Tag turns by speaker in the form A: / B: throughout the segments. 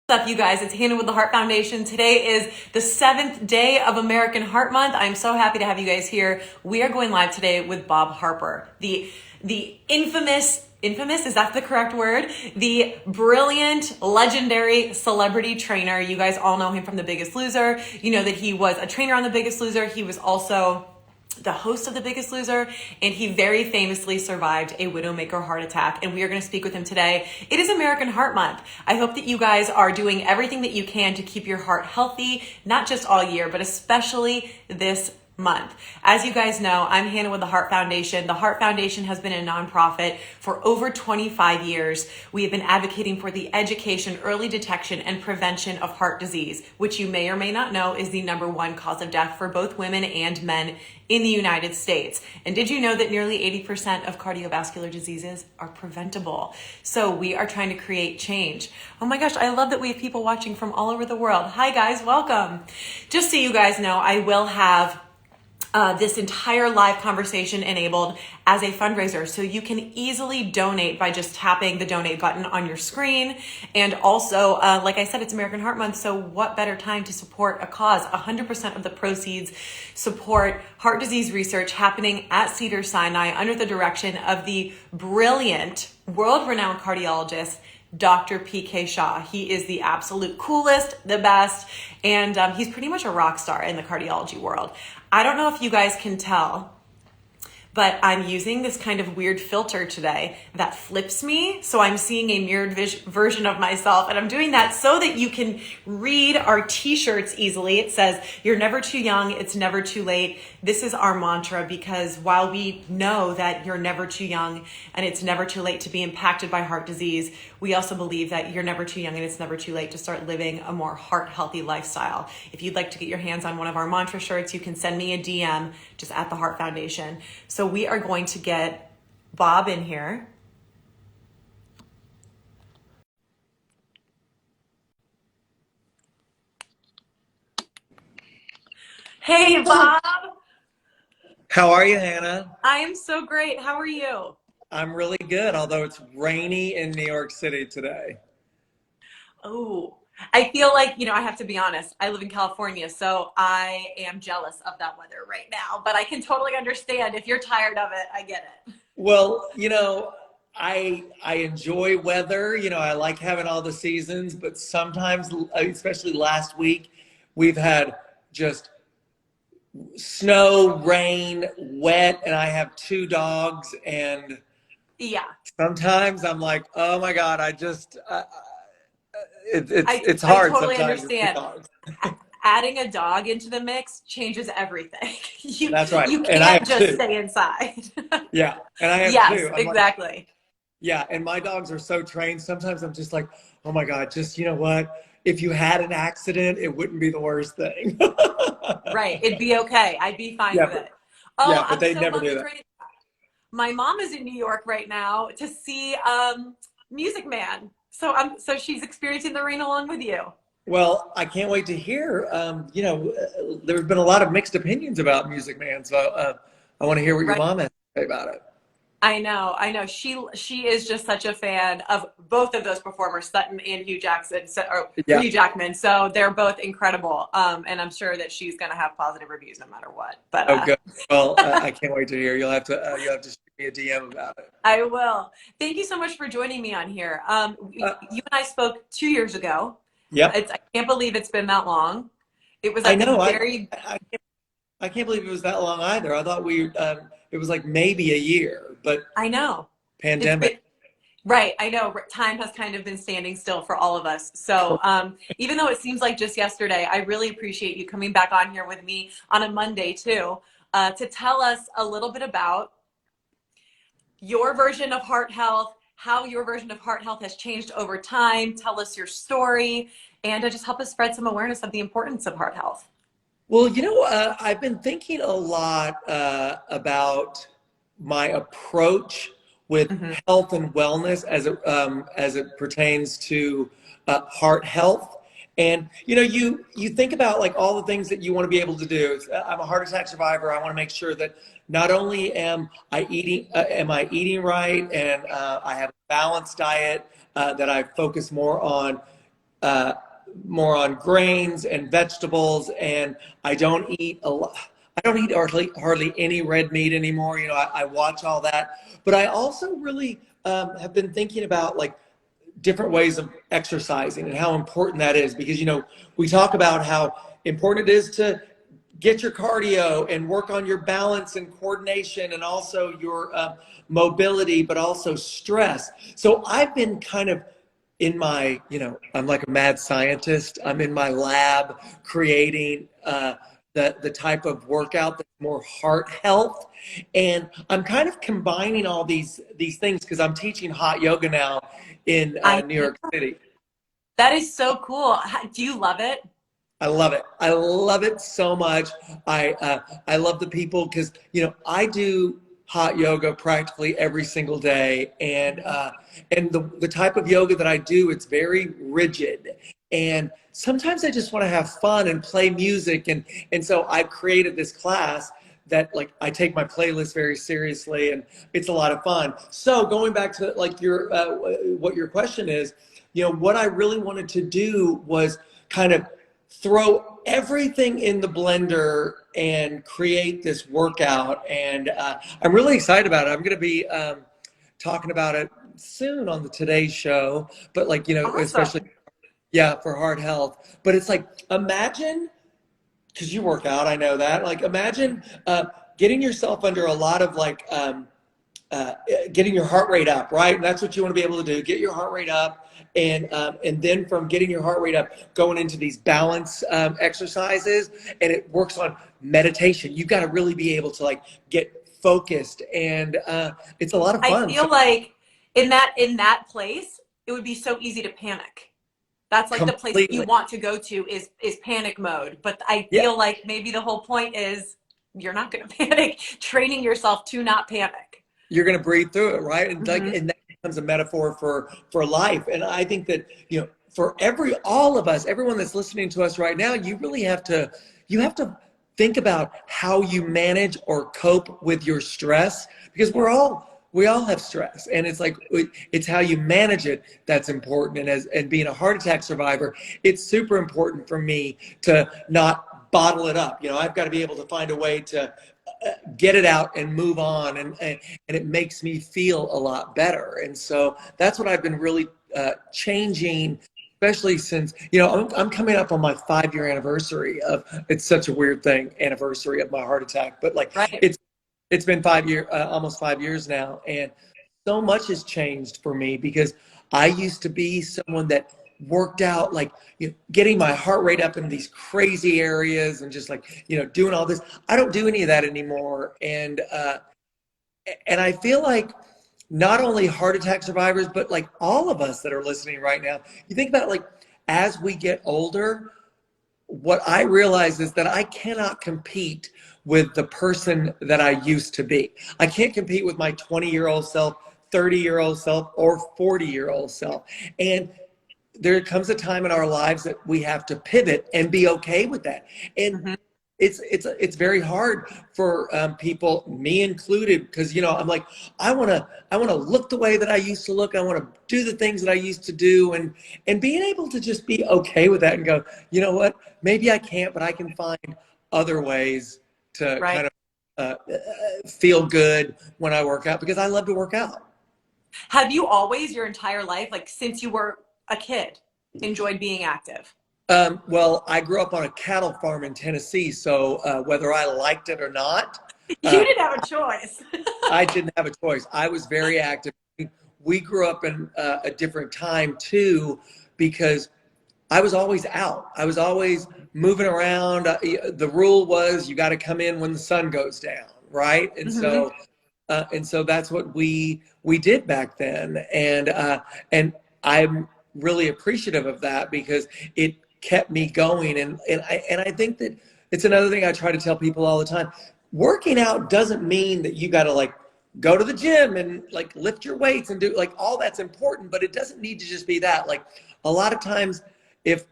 A: What's up, you guys? It's Hannah with the Heart Foundation. Today is the 7th day of American Heart Month. I'm so happy to have you guys here. We are going live today with Bob Harper, the infamous, is that the correct word? The brilliant, legendary celebrity trainer. You guys all know him from The Biggest Loser. You know that he was a trainer on The Biggest Loser. He was also the host of The Biggest Loser, and he very famously survived a widowmaker heart attack, and we are going to speak with him today. It is American Heart Month. I hope that you guys are doing everything that you can to keep your heart healthy, not just all year, but especially this month. As you guys know, I'm Hannah with the Heart Foundation. The Heart Foundation has been a nonprofit for over 25 years. We have been advocating for the education, early detection, and prevention of heart disease, which you may or may not know is the #1 cause of death for both women and men in the United States. And did you know that nearly 80% of cardiovascular diseases are preventable? So we are trying to create change. Oh my gosh, I love that we have people watching from all over the world. Hi guys, welcome. Just so you guys know, I will have this entire live conversation enabled as a fundraiser. So you can easily donate by just tapping the donate button on your screen. And also, like I said, it's American Heart Month. So what better time to support a cause? 100% of the proceeds support heart disease research happening at Cedars-Sinai under the direction of the brilliant, world-renowned cardiologist, Dr. PK Shah. He is the absolute coolest, the best, and he's pretty much a rock star in the cardiology world. I don't know if you guys can tell, but I'm using this kind of weird filter today that flips me. So I'm seeing a mirrored version of myself, and I'm doing that so that you can read our t-shirts easily. It says, "You're never too young, it's never too late." This is our mantra, because while we know that you're never too young and it's never too late to be impacted by heart disease, we also believe that you're never too young and it's never too late to start living a more heart-healthy lifestyle. If you'd like to get your hands on one of our mantra shirts, you can send me a DM just at the Heart Foundation. So we are going to get Bob in here. Hey, Bob.
B: How are you, Hannah?
A: I am so great. How are you?
B: I'm really good, although it's rainy in New York City today.
A: Oh, I feel like, I have to be honest. I live in California, so I am jealous of that weather right now, but I can totally understand if you're tired of it. I get it.
B: Well, I enjoy weather. I like having all the seasons, but sometimes, especially last week, we've had just snow, rain, wet, and I have 2 dogs, and
A: Yeah.
B: sometimes I'm like, oh my God, it's
A: I
B: hard
A: totally
B: sometimes with
A: understand.
B: 2 dogs.
A: Adding a dog into the mix changes everything. You
B: That's right,
A: you
B: and I
A: can't
B: have
A: just
B: two.
A: stay inside.
B: Yeah, and I have
A: Yes,
B: two. I'm like,
A: exactly.
B: yeah, and my dogs are so trained. Sometimes I'm just like, oh my God, just you know what? If you had an accident, it wouldn't be the worst thing.
A: Right. It'd be okay. I'd be fine
B: Yeah,
A: with
B: but
A: it. Oh,
B: but
A: I'm
B: they
A: so
B: never
A: bummed
B: do
A: it's
B: that.
A: raining. My mom is in New York right now to see Music Man. So she's experiencing the rain along with you.
B: Well, I can't wait to hear. There's been a lot of mixed opinions about Music Man, so I want to hear what your
A: Right.
B: mom has to say about it.
A: I know, I know. She is just such a fan of both of those performers, Sutton and Hugh Jackson, or
B: Yeah.
A: Hugh Jackman. So they're both incredible, and I'm sure that she's going to have positive reviews no matter what. But
B: Oh, good. Well, I can't wait to hear. You'll have to shoot me a DM about it.
A: I will. Thank you so much for joining me on here. You
B: Uh,
A: and I spoke 2 years ago.
B: yep.
A: I can't believe it's been that long. It was
B: I
A: at the
B: know.
A: very,
B: I can't believe it was that long either. I thought it was like maybe a year, but
A: I know. It's
B: pandemic.
A: been, right. I know time has kind of been standing still for all of us. So even though it seems like just yesterday, I really appreciate you coming back on here with me on a Monday too, to tell us a little bit about your version of heart health, how your version of heart health has changed over time. Tell us your story, and to just help us spread some awareness of the importance of heart health.
B: Well, I've been thinking a lot about my approach with
A: Hmm.
B: health and wellness as it pertains to heart health. And you think about like all the things that you want to be able to do. I'm a heart attack survivor. I want to make sure that not only am I eating right, and I have a balanced diet, that I focus more on uh, more on grains and vegetables, and I don't eat a lot. I don't eat hardly any red meat anymore. You know, I watch all that, but I also really have been thinking about like different ways of exercising and how important that is, because you know we talk about how important it is to get your cardio and work on your balance and coordination and also your mobility, but also stress. So I've been kind of in my, you know, I'm like a mad scientist. I'm in my lab creating the type of workout that's more heart health, and I'm kind of combining all these things because I'm teaching hot yoga now in
A: I
B: New York City.
A: That is so cool. Do you love it?
B: I love it. I love it so much. I love the people because you know I do hot yoga practically every single day, and the type of yoga that I do, it's very rigid, and sometimes I just want to have fun and play music, and so I created this class that like I take my playlist very seriously, and it's a lot of fun. So going back to like your what your question is, you know, what I really wanted to do was kind of throw everything in the blender and create this workout. And I'm really excited about it. I'm going to be talking about it soon on the Today Show, but like, you know, especially,
A: Awesome.
B: yeah, for heart health. But it's like, imagine, because you work out, I know that, like, imagine getting yourself under a lot of like, uh, getting your heart rate up, right? And that's what you want to be able to do. Get your heart rate up, and then from getting your heart rate up, going into these balance exercises, and it works on meditation. You've got to really be able to like get focused, and it's a lot of
A: I
B: fun. So
A: feel like in that place, it would be so easy to panic. That's like the place you
B: completely,
A: want to go to is panic mode. But I
B: yeah.
A: feel like maybe the whole point is you're not going to panic, training yourself to not panic.
B: You're going to breathe through it, right? And like,
A: Hmm.
B: and that becomes a metaphor for life. And I think that, you know, for all of us, everyone that's listening to us right now, you really have to, you have to think about how you manage or cope with your stress, because we all have stress, and it's like it's how you manage it that's important. And and being a heart attack survivor, it's super important for me to not bottle it up. You know, I've got to be able to find a way to get it out and move on, and it makes me feel a lot better. And so that's what I've been really changing, especially since, you know, I'm coming up on my 5-year anniversary of, it's such a weird thing, anniversary of my heart attack, but like
A: Right.
B: it's been 5 year, almost 5 years now, and so much has changed for me because I used to be someone that worked out, like, you know, getting my heart rate up in these crazy areas and just like, you know, doing all this. I don't do any of that anymore, and I feel like not only heart attack survivors, but like all of us that are listening right now, you think about like as we get older, what I realize is that I cannot compete with the person that I used to be. I can't compete with my 20-year-old self, 30-year-old self, or 40-year-old self. And there comes a time in our lives that we have to pivot and be okay with that. And
A: Hmm.
B: it's very hard for people, me included, because you know I'm like I want to look the way that I used to look. I want to do the things that I used to do, and being able to just be okay with that and go, you know what, maybe I can't, but I can find other ways to
A: Right.
B: kind of feel good when I work out, because I love to work out.
A: Have you always, your entire life, like since you were a kid, enjoyed being active?
B: Well, I grew up on a cattle farm in Tennessee, so whether I liked it or not,
A: You
B: uh,
A: didn't have a choice.
B: I didn't have a choice. I was very active. We grew up in a different time too, because I was always out. I was always moving around. The rule was you got to come in when the sun goes down, right?
A: Hmm.
B: And so that's what we did back then, and I'm really appreciative of that because it kept me going, and I think that it's another thing I try to tell people all the time. Working out doesn't mean that you got to like go to the gym and like lift your weights and do like all that's important, but it doesn't need to just be that. Like a lot of times, if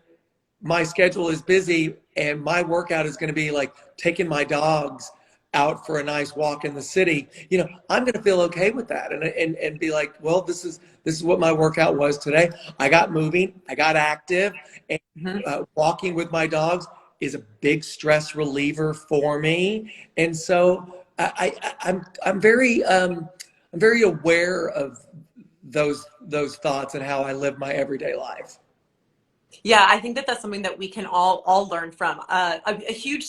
B: my schedule is busy and my workout is going to be like taking my dogs out for a nice walk in the city, you know, I'm going to feel okay with that, and be like, well, this is what my workout was today. I got moving, I got active, and
A: Mhm.
B: walking with my dogs is a big stress reliever for me. And so I'm very aware of those thoughts and how I live my everyday life.
A: Yeah, I think that that's something that we can all learn from. A huge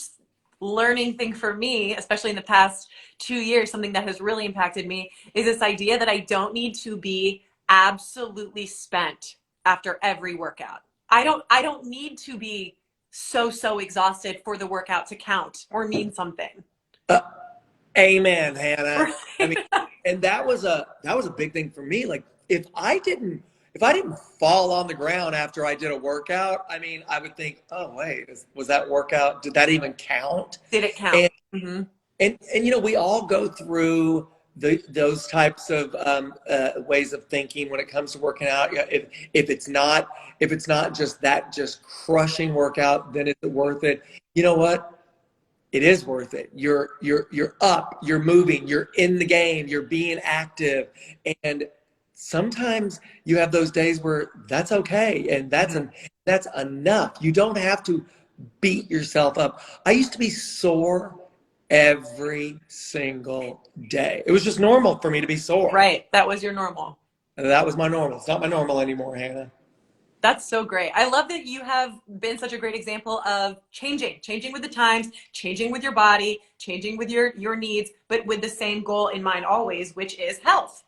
A: learning thing for me, especially in the past 2 years, something that has really impacted me is this idea that I don't need to be absolutely spent after every workout. I don't need to be so exhausted for the workout to count or mean something.
B: Uh, Amen, Hannah. I mean,
A: Right?
B: and that was a big thing for me. Like if I didn't fall on the ground after I did a workout, I mean, I would think, oh wait, was that workout? Did that even count?
A: Did it count?
B: And
A: Hmm.
B: and we all go through those types of ways of thinking when it comes to working out. Yeah, if it's not just crushing workout, then is it worth it? You know what? It is worth it. You're up, you're moving, you're in the game, you're being active, and sometimes you have those days where that's okay, and that's enough. You don't have to beat yourself up. I used to be sore every single day. It was just normal for me to be sore.
A: Right. That was your normal.
B: And that was my normal. It's not my normal anymore, Hannah.
A: That's so great. I love that you have been such a great example of changing with the times, changing with your body, changing with your needs, but with the same goal in mind always, which is health.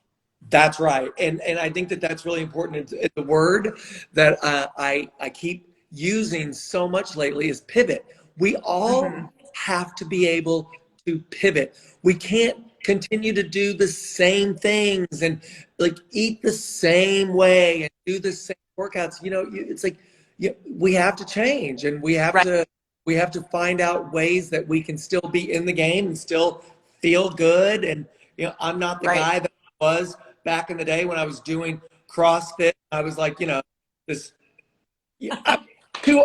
B: That's right, and I think that that's really important. It's a word that I keep using so much lately is pivot. We
A: Hmm.
B: all have to be able to pivot. We can't continue to do the same things and like eat the same way and do the same workouts. It's like we have to change, and
A: Right.
B: we have to find out ways that we can still be in the game and still feel good. And I'm not the
A: Right.
B: guy that I was back in the day when I was doing CrossFit. I was like, this, I'm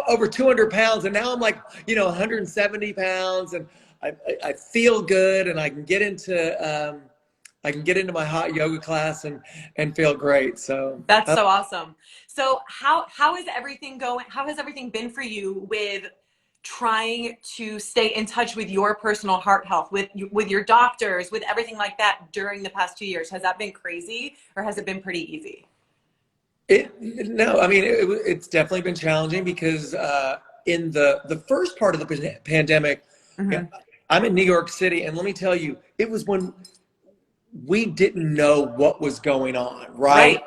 B: over 200 pounds, and now I'm like, 170 pounds, and I feel good, and I can get into my hot yoga class and feel great. So,
A: That's so awesome. So how is everything going? How has everything been for you with trying to stay in touch with your personal heart health, with your doctors, with everything like that during the past 2 years? Has that been crazy or has it been pretty easy?
B: no, I mean, it's definitely been challenging because in the first part of the pandemic, yeah,
A: Hmm.
B: I'm in New York City, and let me tell you, it was when we didn't know what was going on, right?
A: Right.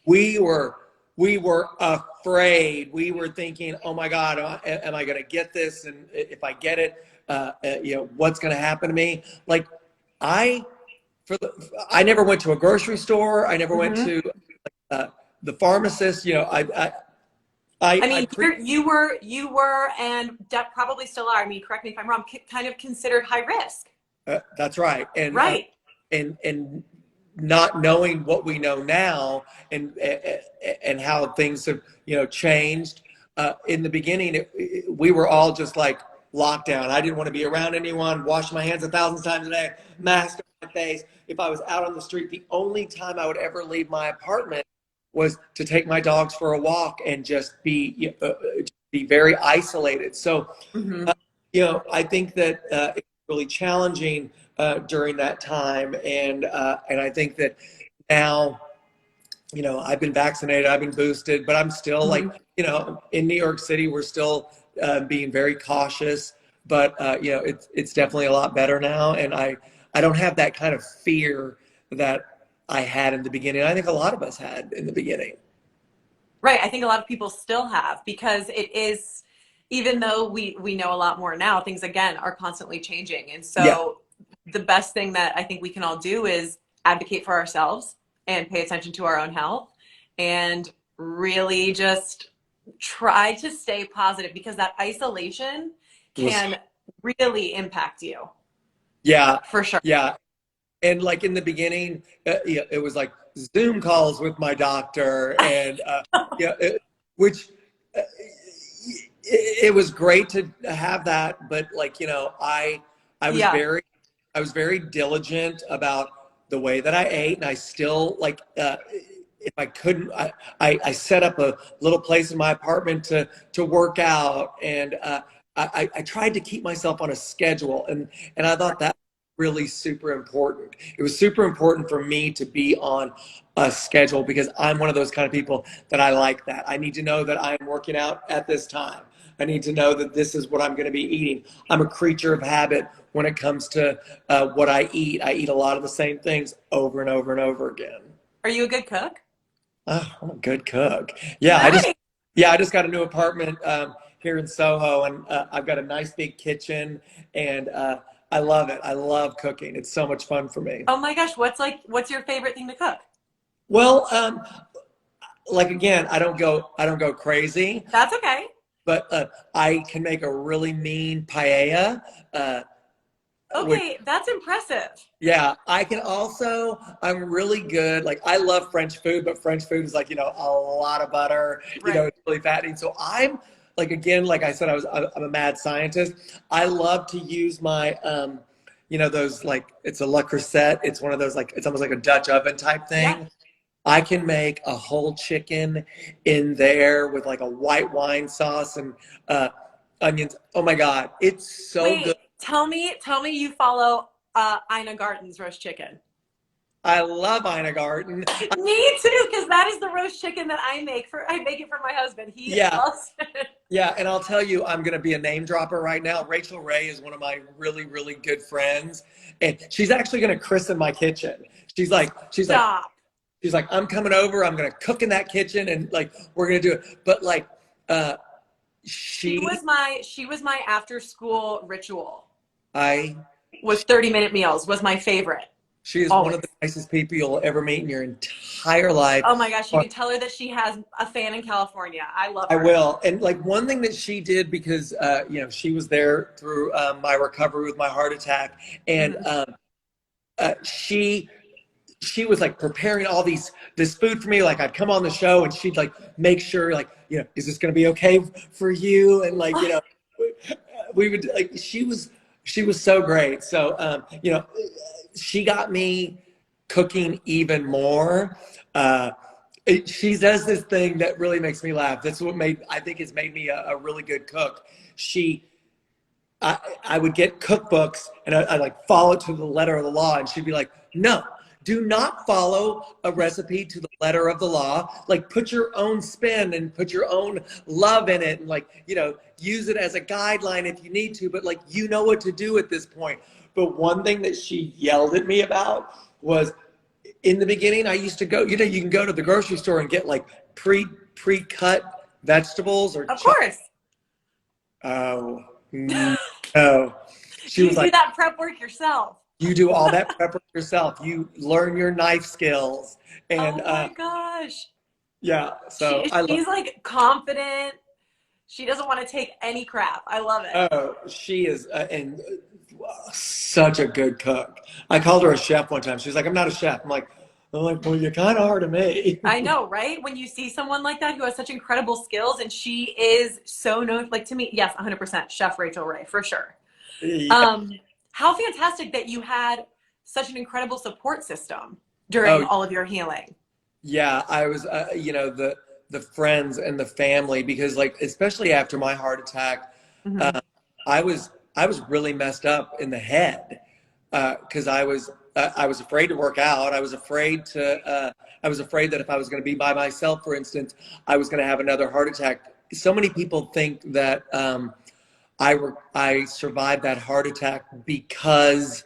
B: We were we were afraid. We were thinking, "Oh my God, am I going to get this? And if I get it, what's going to happen to me?" Like, I I never went to a grocery store. I never went
A: Hmm.
B: to uh, the pharmacist.
A: I
B: I
A: mean,
B: pre
A: you were, and probably still are. I mean, correct me if I'm wrong. Kind of considered high risk.
B: that's right,
A: Right.
B: and not knowing what we know now, and how things have changed. In the beginning, we were all just like locked down. I didn't want to be around anyone. Wash my hands 1,000 times a day. Mask on my face. If I was out on the street, the only time I would ever leave my apartment was to take my dogs for a walk and just be very isolated. So
A: Hmm.
B: I think that it's really challenging during that time, and I think that now, I've been vaccinated, I've been boosted, but I'm still like,
A: Hmm.
B: in New York City, we're still being very cautious, but it's definitely a lot better now, and I don't have that kind of fear that I had in the beginning. I think a lot of us had in the beginning.
A: Right. I think a lot of people still have because it is, even though we know a lot more now, things again are constantly changing. And
B: Yeah,
A: so the best thing that I think we can all do is advocate for ourselves and pay attention to our own health and really just try to stay positive because that isolation
B: it was.
A: can really impact you
B: Yeah,
A: for sure.
B: yeah. And like in the beginning, it was like Zoom calls with my doctor, and yeah, which it was great to have that. But like I was
A: Yeah.
B: I was very diligent about the way that I ate, and I still like if I couldn't, I set up a little place in my apartment to work out, and I tried to keep myself on a schedule, and I thought that was really super important. It was super important for me to be on a schedule because I'm one of those kind of people that I like that. I need to know that I'm working out at this time. I need to know that this is what I'm going to be eating. I'm a creature of habit when it comes to what I eat. I eat a lot of the same things over and over and over again.
A: Are you a good cook?
B: Oh, I'm a good cook.
A: Nice.
B: Yeah, I just got a new apartment here in Soho, and I've got a nice big kitchen, and I love it. I love cooking. It's so much fun for me.
A: Oh my gosh, what's your favorite thing to cook?
B: Well, like again, I don't go crazy,
A: That's okay.
B: but I can make a really mean paella. Which
A: Okay, that's impressive.
B: Yeah, I can also, I'm really good. Like, I love French food, but French food is like, a lot of butter,
A: Right.
B: it's really fattening. So I'm like, again, like I said, I'm a mad scientist. I love to use my, those like, it's a Le Creuset. It's one of those, like, it's almost like a Dutch oven type
A: Yeah.
B: thing. I can make a whole chicken in there with like a white wine sauce and onions. Oh my God, it's so good.
A: Wait, tell me you follow Ina Garten's roast chicken.
B: I love Ina Garten.
A: Me too, because that is the roast chicken that I make it for my husband. He
B: Yeah,
A: loves it.
B: yeah, and I'll tell you, I'm going to be a name dropper right now. Rachel Ray is one of my really, really good friends, and she's actually going to christen my kitchen. She's like, she's like,
A: Stop.
B: she's like, I'm coming over. I'm going to cook in that kitchen, and like, we're going to do it. But like, uh,
A: She
B: she,
A: was my after school ritual.
B: I,
A: Was 30-minute meals was my favorite.
B: she is one
A: Always.
B: of the nicest people you'll ever meet in your entire life.
A: Oh my gosh, you can tell her that she has a fan in California. I love
B: I
A: her.
B: will. And like one thing that she did because she was there through my recovery with my heart attack, and
A: Mhm.
B: she was like preparing all this food for me. Like I'd come on the show and she'd like make sure like is this going to be okay for you? And like we would like she was so great. So she got me cooking even more. She does this thing that really makes me laugh. That's what I think has made me a really good cook. She, I would get cookbooks and I like follow to the letter of the law, and she'd be like, "No, do not follow a recipe to the letter of the law. Like put your own spin and put your own love in it, and like use it as a guideline if you need to. But like what to do at this point." But one thing that she yelled at me about was in the beginning, I used to go, you can go to the grocery store and get like pre-cut vegetables or
A: Of course.
B: oh, no. She
A: You
B: was
A: do
B: like,
A: that prep work yourself.
B: you do all that prep work yourself. You learn your knife skills. And
A: Oh my gosh.
B: yeah, so I love,
A: She's like confident. She doesn't want to take any crap. I love it.
B: oh, she is, such a good cook. I called her a chef one time. She was like, I'm not a chef. I'm like, well, you kind of are to me.
A: I know, right? When you see someone like that who has such incredible skills and she is so known, like to me, yes, 100% Chef Rachel Ray, for sure.
B: Yeah.
A: How fantastic that you had such an incredible support system during
B: Oh,
A: all of your healing.
B: yeah, I was, the friends and the family, because like, especially after my heart attack,
A: Mhm.
B: uh, I was really messed up in the head, because I was afraid to work out. I was afraid that if I was going to be by myself, for instance, I was going to have another heart attack. So many people think that I survived that heart attack because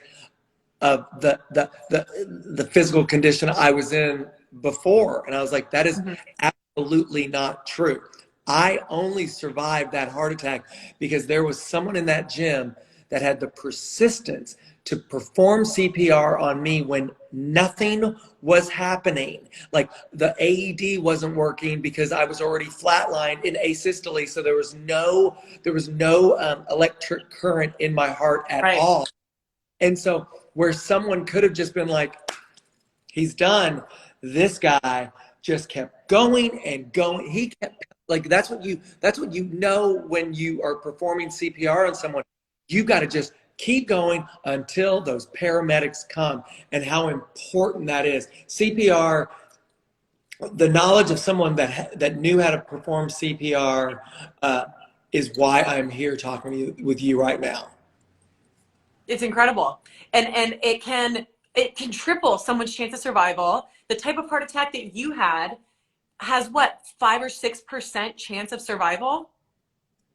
B: of the physical condition I was in before. And I was like, that is
A: Mhm.
B: absolutely not true. I only survived that heart attack because there was someone in that gym that had the persistence to perform CPR on me when nothing was happening. Like the AED wasn't working because I was already flatlined in asystole. So there was no electric current in my heart at
A: Right.
B: all. And so where someone could have just been like, he's done, this guy just kept going and going. He kept like that's what you know when you are performing CPR on someone. You got to just keep going until those paramedics come, and how important that is. CPR, the knowledge of someone that knew how to perform CPR is why I'm here talking with you right now.
A: It's incredible. And it can triple someone's chance of survival. The type of heart attack that you had has what, 5 or 6% chance of survival?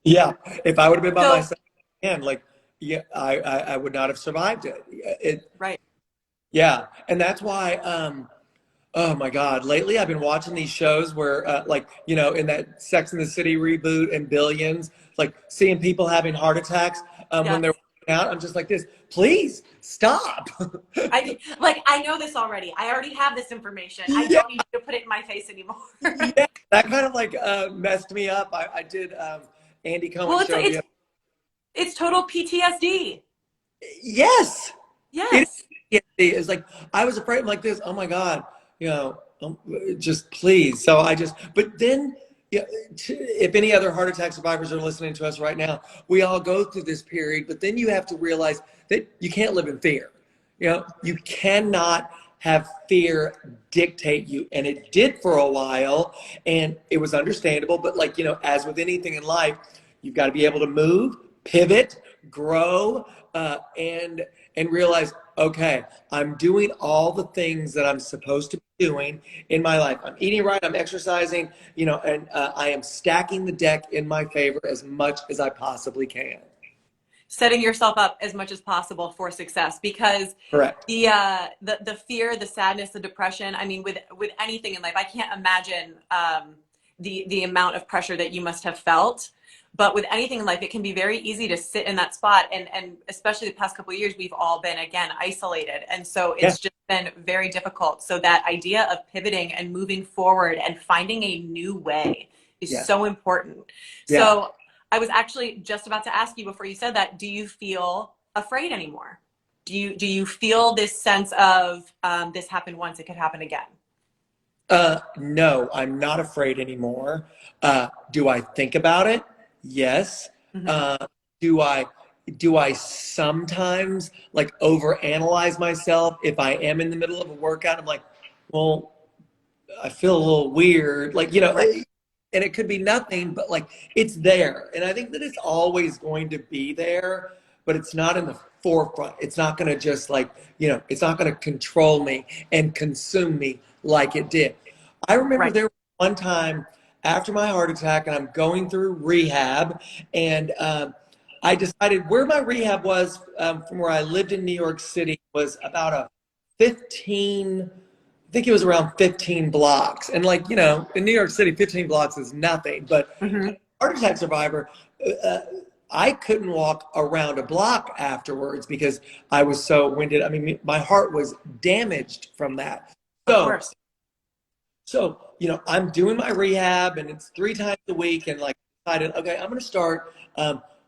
B: Yeah, if I would have been by
A: So,
B: myself, again, like, yeah, I would not have survived it.
A: right.
B: Yeah, and that's why. Oh my God! Lately, I've been watching these shows where, like, in that Sex and the City reboot and Billions, like seeing people having heart attacks when
A: Yes.
B: they're working out. I'm just like this. Please stop.
A: I know this already. I already have this information. I
B: Yeah,
A: don't need you to put it in my face anymore.
B: yeah. That kind of like messed me up. I did Andy
A: Well,
B: Cohen
A: it's
B: show
A: it's
B: the
A: it's total PTSD.
B: Yes, it
A: Yes.
B: is. It's like I was afraid. I'm like this. Oh my God, just please. So but then, yeah, if any other heart attack survivors are listening to us right now, we all go through this period. But then you have to realize that you can't live in fear. You cannot have fear dictate you, and it did for a while, and it was understandable. But like as with anything in life, you've got to be able to move, pivot, grow, and realize, okay, I'm doing all the things that I'm supposed to be doing in my life. I'm eating right, I'm exercising, and I am stacking the deck in my favor as much as I possibly can.
A: Setting yourself up as much as possible for success, because
B: Correct.
A: the fear, the sadness, the depression, I mean, with anything in life, I can't imagine the amount of pressure that you must have felt. But with anything in life, it can be very easy to sit in that spot, and especially the past couple of years, we've all been, again, isolated, and so
B: Yeah.
A: it's just been very difficult. So that idea of pivoting and moving forward and finding a new way is
B: Yeah.
A: so important.
B: Yeah.
A: So I was actually just about to ask you before you said that, do you feel afraid anymore? Do you feel this sense of this happened once, it could happen again?
B: No, I'm not afraid anymore. Do I think about it? Yes.
A: Hmm.
B: Uh, do I do I sometimes like overanalyze myself if I am in the middle of a workout? I'm like, well, I feel a little weird, like
A: Right.
B: and it could be nothing, but like it's there, and I think that it's always going to be there, but it's not in the forefront. It's not going to just like it's not going to control me and consume me like it did. I remember
A: Right.
B: there was one time after my heart attack, and I'm going through rehab, and I decided where my rehab was from where I lived in New York City was about a 15. I think it was around 15 blocks. And like, in New York City, 15 blocks is nothing. But
A: Hmm.
B: heart attack survivor, uh, I couldn't walk around a block afterwards because I was so winded. I mean, my heart was damaged from that.
A: Of
B: So,
A: course.
B: I'm doing my rehab and it's 3 times a week and like decided, okay, I'm going to start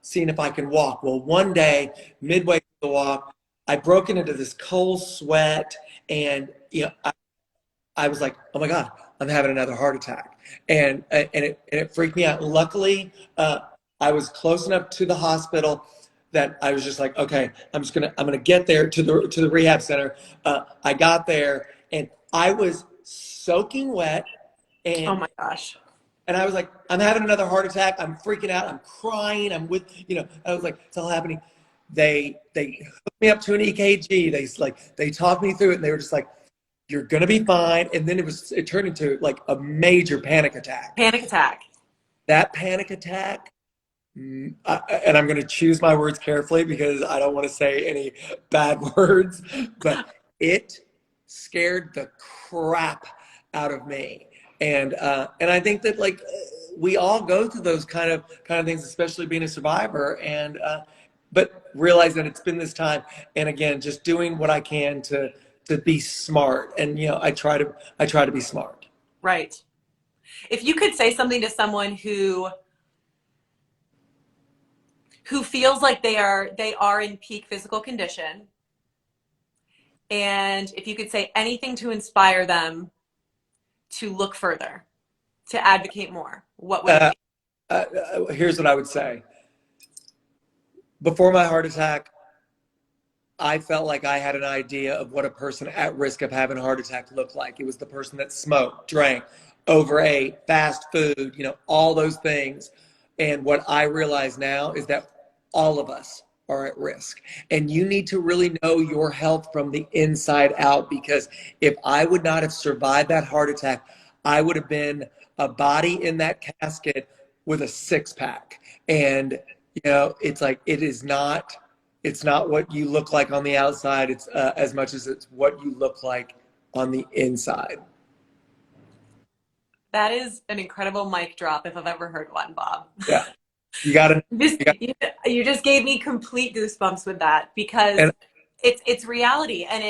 B: seeing if I can walk. Well, one day, midway through the walk, I broke into this cold sweat and, I was like, oh my God, I'm having another heart attack. And it freaked me out. Luckily, I was close enough to the hospital that I was just like, okay, I'm gonna get there to the rehab center. I got there and I was soaking wet
A: Oh
B: and
A: my gosh.
B: and I was like, I'm having another heart attack. I'm freaking out. I'm crying. I was like, it's all happening. They hooked me up to an EKG. They talked me through it and they were just like, you're gonna be fine. And then it turned into like a major panic attack.
A: Panic attack.
B: That panic attack, and I'm gonna choose my words carefully because I don't want to say any bad words, but it scared the crap out of me. And I think that like we all go through those kind of things, especially being a survivor. And but realize that it's been this time, and again, just doing what I can to be smart. And I try to be smart.
A: Right. If you could say something to someone who feels like they are in peak physical condition, and if you could say anything to inspire them to look further, to advocate more, what would it
B: Uh,
A: be?
B: here's what I would say. Before my heart attack, I felt like I had an idea of what a person at risk of having a heart attack looked like. It was the person that smoked, drank, overate, fast food, all those things. And what I realize now is that all of us are at risk. And you need to really know your health from the inside out, because if I would not have survived that heart attack, I would have been a body in that casket with a six pack. And, it's like, it's not what you look like on the outside. It's as much as it's what you look like on the inside.
A: That is an incredible mic drop if I've ever heard one, Bob.
B: Yeah. You got to,
A: This, you just gave me complete goosebumps with that, because
B: and
A: it's reality, and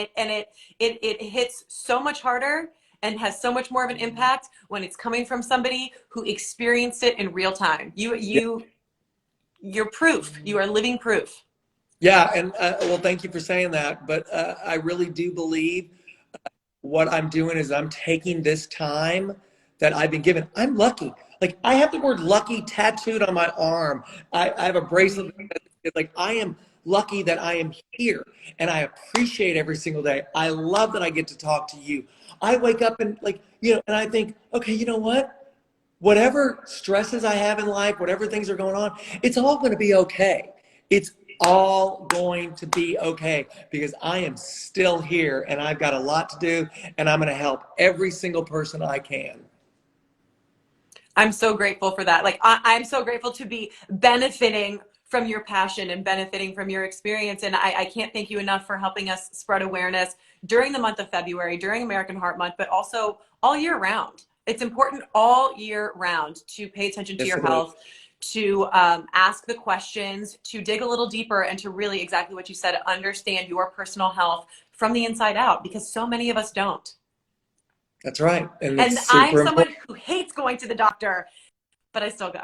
A: it hits so much harder and has so much more of an impact when it's coming from somebody who experienced it in real time. You're proof. You are living proof.
B: yeah. And well, thank you for saying that. But I really do believe what I'm doing is I'm taking this time that I've been given. I'm lucky. Like, I have the word lucky tattooed on my arm. I have a bracelet. It's like, I am lucky that I am here, and I appreciate every single day. I love that I get to talk to you. I wake up and and I think, okay, you know what? Whatever stresses I have in life, whatever things are going on, it's all going to be okay. It's all going to be okay, because I am still here and I've got a lot to do, and I'm going to help every single person I can.
A: I'm so grateful for that. Like, I'm so grateful to be benefiting from your passion and benefiting from your experience. And I can't thank you enough for helping us spread awareness during the month of February, during American Heart Month, but also all year round. It's important all year round to pay attention to
B: Yes,
A: your
B: it is.
A: health, to ask the questions, to dig a little deeper, and to really, exactly what you said, understand your personal health from the inside out, because so many of us don't.
B: That's right. And
A: And
B: it's
A: I'm
B: super
A: someone
B: important.
A: who hates going to the doctor, but I still go.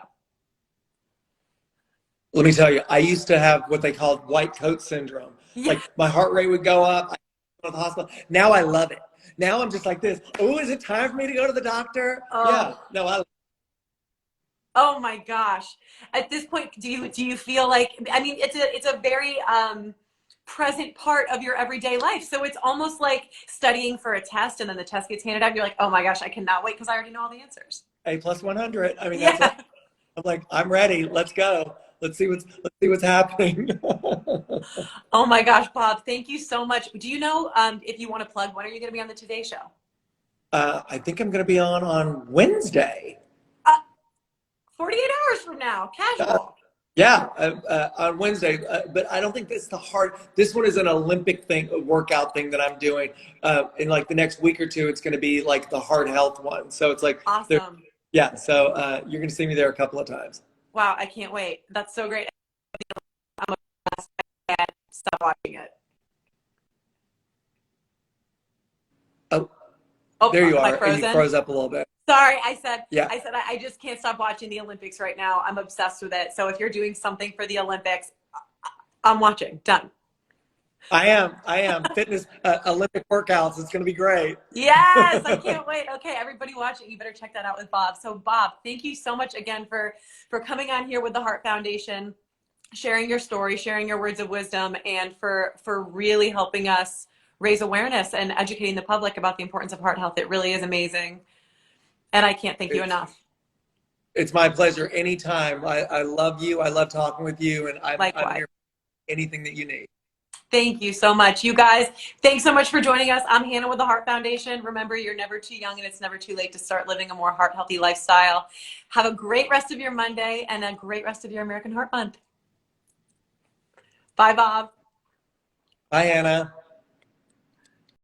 B: Let me tell you, I used to have what they called white coat syndrome.
A: Yeah.
B: Like, my heart rate would go up. I go to the hospital. Now I love it. Now I'm just like this. Oh, is it time for me to go to the doctor? Yeah.
A: Oh,
B: No, I
A: oh my gosh. At this point, do you feel like, I mean, it's a very present part of your everyday life. So it's almost like studying for a test, and then the test gets handed out and you're like, oh my gosh, I cannot wait because I already know all the answers.
B: A plus 100. I mean, that's what
A: Yeah.
B: I'm like. I'm ready. Let's go. Let's see what's happening.
A: Oh my gosh, Bob, thank you so much. Do you know if you want to plug, when are you going to be on the Today Show?
B: I think I'm going to be on Wednesday.
A: Uh, 48 hours from now,
B: Uh,
A: casual.
B: yeah, on Wednesday. But I don't think that's the hard. This one is an Olympic thing, a workout thing that I'm doing. In like the next week or two, it's going to be like the heart health one. So it's like,
A: Awesome.
B: yeah. So you're going to see me there a couple of times.
A: Wow, I can't wait. That's so great. I'm obsessed. I can't stop watching it.
B: Oh,
A: Oh,
B: there you
A: am I
B: are. And you
A: frozen?
B: froze up a little bit.
A: Sorry, I said
B: Yeah.
A: I just can't stop watching the Olympics right now. I'm obsessed with it. So if you're doing something for the Olympics, I'm watching. Done.
B: I am. Fitness, Olympic workouts. It's going to be great.
A: Yes, I can't wait. Okay, everybody watching, you better check that out with Bob. So Bob, thank you so much again for coming on here with the Heart Foundation, sharing your story, sharing your words of wisdom, and for really helping us raise awareness and educating the public about the importance of heart health. It really is amazing. And I can't thank you
B: It's,
A: enough.
B: it's my pleasure anytime. I love you. I love talking with you, and I'm
A: Likewise.
B: here for anything that you need.
A: Thank you so much. You guys, thanks so much for joining us. I'm Hannah with the Heart Foundation. Remember, you're never too young and it's never too late to start living a more heart healthy lifestyle. Have a great rest of your Monday and a great rest of your American Heart Month. Bye, Bob.
B: Bye, Hannah.